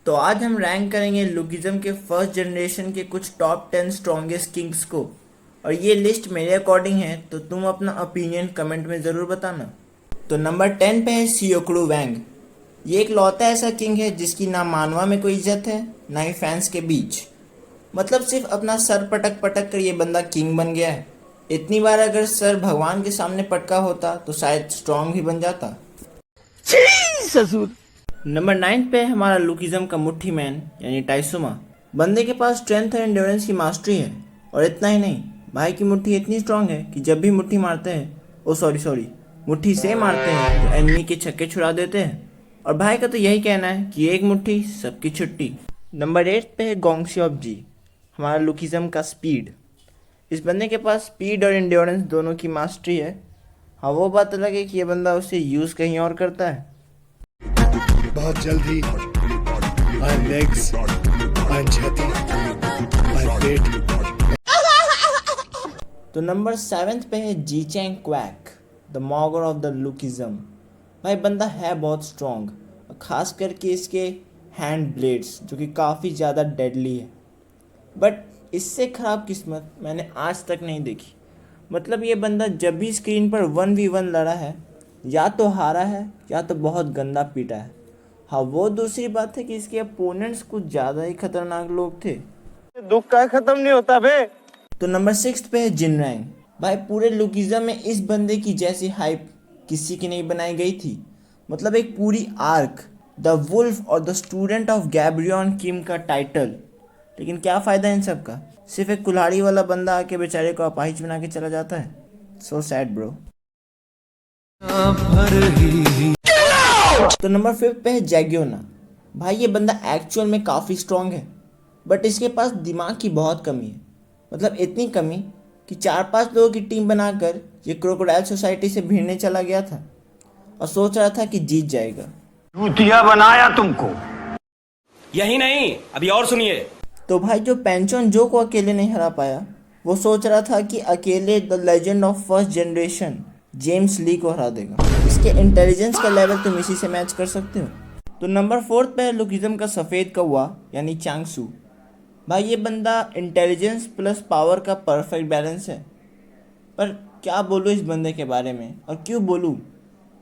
तो आज हम रैंक करेंगे लुकिज्म के फर्स्ट जनरेशन के कुछ टॉप 10 स्ट्रॉन्गेस्ट किंग्स को। और ये लिस्ट मेरे अकॉर्डिंग है, तो तुम अपना ओपिनियन कमेंट में ज़रूर बताना। तो नंबर 10 पे है सियोक्लू वैंग। ये एक लौता ऐसा किंग है जिसकी ना मानवा में कोई इज्जत है ना ही फैंस के बीच। मतलब सिर्फ अपना सर पटक पटक कर ये बंदा किंग बन गया है। इतनी बार अगर सर भगवान के सामने पटका होता तो शायद स्ट्रॉन्ग भी बन जाता। ससुर। नंबर 9 पे है हमारा लुकिज्म का मुट्ठी मैन यानी टाइसुमा। बंदे के पास स्ट्रेंथ और एंड्योरेंस की मास्टरी है। और इतना ही नहीं, भाई की मुट्ठी इतनी स्ट्रांग है कि जब भी मुट्ठी मारते हैं, ओ सॉरी मुट्ठी से मारते हैं तो एनिमी के छक्के छुड़ा देते हैं। और भाई का तो यही कहना है कि एक मुट्ठी सबकी छुट्टी। नंबर 8 पे है गोंगसियोप जी, हमारा लुकिज्म का स्पीड। इस बंदे के पास स्पीड और एंड्योरेंस दोनों की मास्टरी है। हाँ, वो बात अलग है कि ये बंदा उसे यूज़ कहीं और करता है। बहुत जल्दी my legs, my छाती, my पेट। तो नंबर 7 पे है Jichang Kwak, the mogger of the lookism. भाई बंदा है बहुत स्ट्रॉन्ग, और ख़ास करके इसके हैंड ब्लेड्स जो कि काफ़ी ज़्यादा डेडली है। बट इससे ख़राब किस्मत मैंने आज तक नहीं देखी। मतलब ये बंदा जब भी स्क्रीन पर 1v1 लड़ा है, या तो हारा है या तो बहुत गंदा पीटा है। हाँ, वो दूसरी बात है कि इसके अपोनेंट्स कुछ ज़्यादा ही खतरनाक लोग थे। दुख का खत्म नहीं होता बे। तो नंबर 6 पे है जिनरैंग। भाई पूरे लुकिज्म में इस बंदे की जैसी हाइप किसी की नहीं बनाई गई थी। मतलब एक पूरी आर्क, द वुल्फ और द स्टूडेंट ऑफ गैब्रियन किम का टाइटल। लेकिन क्या फ़ायदा इन सब का, सिर्फ एक कुल्हाड़ी वाला बंदा आके बेचारे को अपाहिज बना के चला जाता है। So sad bro. तो नंबर 5 पे है जैग्योना। भाई ये बंदा एक्चुअल में काफ़ी स्ट्रॉन्ग है, बट इसके पास दिमाग की बहुत कमी है। मतलब इतनी कमी कि 4-5 लोगों की टीम बनाकर ये क्रोकोडाइल सोसाइटी से भिड़ने चला गया था और सोच रहा था कि जीत जाएगा। भूतिया बनाया तुमको। यही नहीं, अभी और सुनिए। तो भाई जो पेंचोन जो को अकेले नहीं हरा पाया, वो सोच रहा था कि अकेले the legend of first generation James Lee को हरा देगा। इसके इंटेलिजेंस का लेवल तुम इसी से मैच कर सकते हो। तो नंबर 4 पे है लुकिज्म का सफ़ेद कौवा यानी चांगसू। भाई ये बंदा इंटेलिजेंस प्लस पावर का परफेक्ट बैलेंस है। पर क्या बोलूँ इस बंदे के बारे में, और क्यों बोलूँ?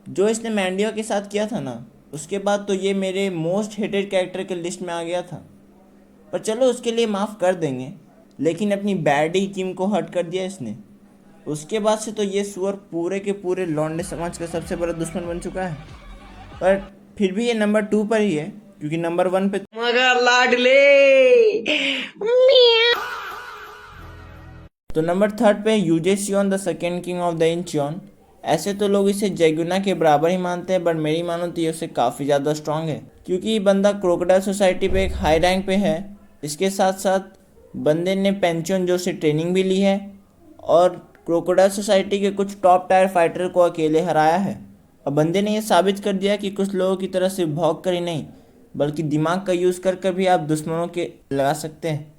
जो इसने मैंडियो के साथ किया था ना, उसके बाद तो ये मेरे मोस्ट हेटेड कैरेक्टर के लिस्ट में आ गया था। पर चलो उसके लिए माफ़ कर देंगे, लेकिन अपनी बैडी किम को हर्ट कर दिया इसने। उसके बाद से तो ये सुअर पूरे के पूरे लौंडे समाज का सबसे बड़ा दुश्मन बन चुका है। पर फिर भी ये नंबर 2 पर ही है, क्योंकि नंबर 1 पे मगर लाडले। तो नंबर 3 पे Yujae Seon the second king of the Incheon. ऐसे तो लोग इसे जैगुना के बराबर ही मानते हैं, बट मेरी मानो तो ये उससे काफ़ी ज़्यादा स्ट्रांग है, क्योंकि ये बंदा क्रोकोडाइल सोसाइटी पे एक हाई रैंक पे है। इसके साथ साथ बंदे ने पेंचोन जो से ट्रेनिंग भी ली है, और क्रोकोडाइल सोसाइटी के कुछ टॉप टायर फाइटर को अकेले हराया है। और बंदे ने ये साबित कर दिया कि कुछ लोगों की तरह सिर्फ भौंक कर ही नहीं, बल्कि दिमाग का यूज़ कर कर भी आप दुश्मनों के लगा सकते हैं।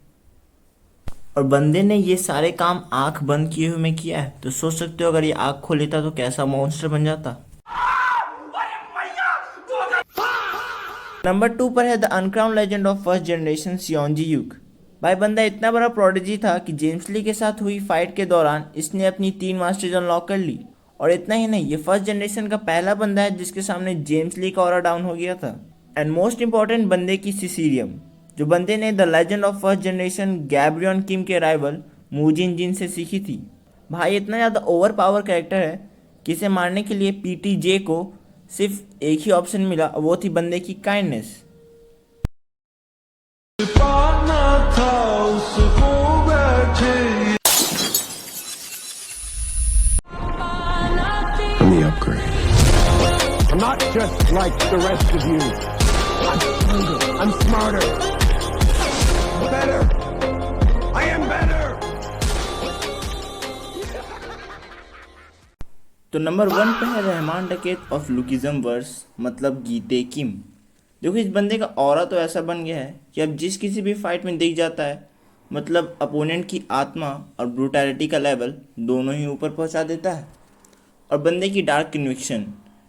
और बंदे ने ये सारे काम आंख बंद किए हुए में किया है, तो सोच सकते हो अगर ये आंख खोल लेता तो कैसा मॉन्स्टर बन जाता। नंबर 2 पर है the uncrowned legend of first generation Seongji Yuk. भाई बंदा इतना बड़ा प्रोडिजी था कि जेम्स ली के साथ हुई फाइट के दौरान इसने अपनी 3 मास्टर्स अनलॉक कर ली। और इतना ही नहीं, ये फर्स्ट जनरेशन का पहला बंदा है जिसके सामने जेम्स ली का ऑरा डाउन हो गया था। एंड मोस्ट इंपॉर्टेंट, बंदे की सिसीरियम, जो बंदे ने the legend of first generation Gapryong Kim के राइवल मूजिन जिन से सीखी थी। भाई इतना ज़्यादा ओवर पावर कैरेक्टर है कि इसे मारने के लिए पीटीजे को सिर्फ एक ही ऑप्शन मिला, और वो थी बंदे की kindness. I'm the upgrade. I'm not just like the rest of you. I'm stronger. I'm smarter. I'm better. I am better. तो नंबर 1 पे है रहमान डकैत ऑफ लुकिज्म वर्स, मतलब गीते किम। देखो इस बंदे का ऑरा तो ऐसा बन गया है कि अब जिस किसी भी फाइट में दिख जाता है, मतलब अपोनेंट की आत्मा और ब्रूटैलिटी का लेवल दोनों ही ऊपर पहुंचा देता है। और बंदे की डार्क कन्विक्शन,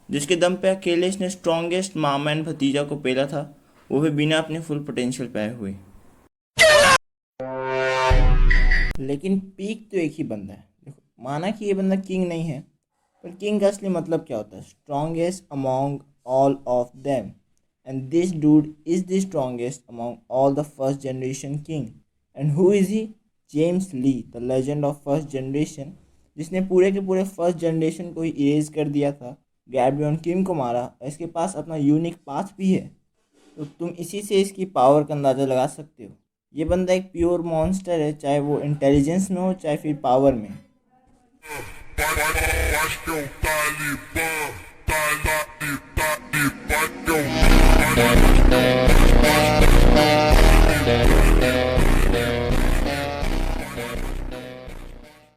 जिसके दम पे अकेले इसने स्ट्रॉन्गेस्ट मामा एंड भतीजा को पेला था, वो भी बिना अपने फुल पोटेंशियल पाए हुए। लेकिन पीक तो एक ही बंदा है। देखो, माना कि ये बंदा किंग नहीं है, पर किंग का असली मतलब क्या होता है? Strongest among all of them, and this dude is the strongest among all the first generation king. And who is he? James Lee, the legend of first generation, जिसने पूरे के पूरे फर्स्ट जनरेशन को ही इरेज कर दिया था, गैब्रियन किम को मारा, और इसके पास अपना यूनिक पाथ भी है। तो तुम इसी से इसकी पावर का अंदाज़ा लगा सकते हो। ये बंदा एक प्योर मॉन्स्टर है, चाहे वो इंटेलिजेंस में हो चाहे फिर पावर में।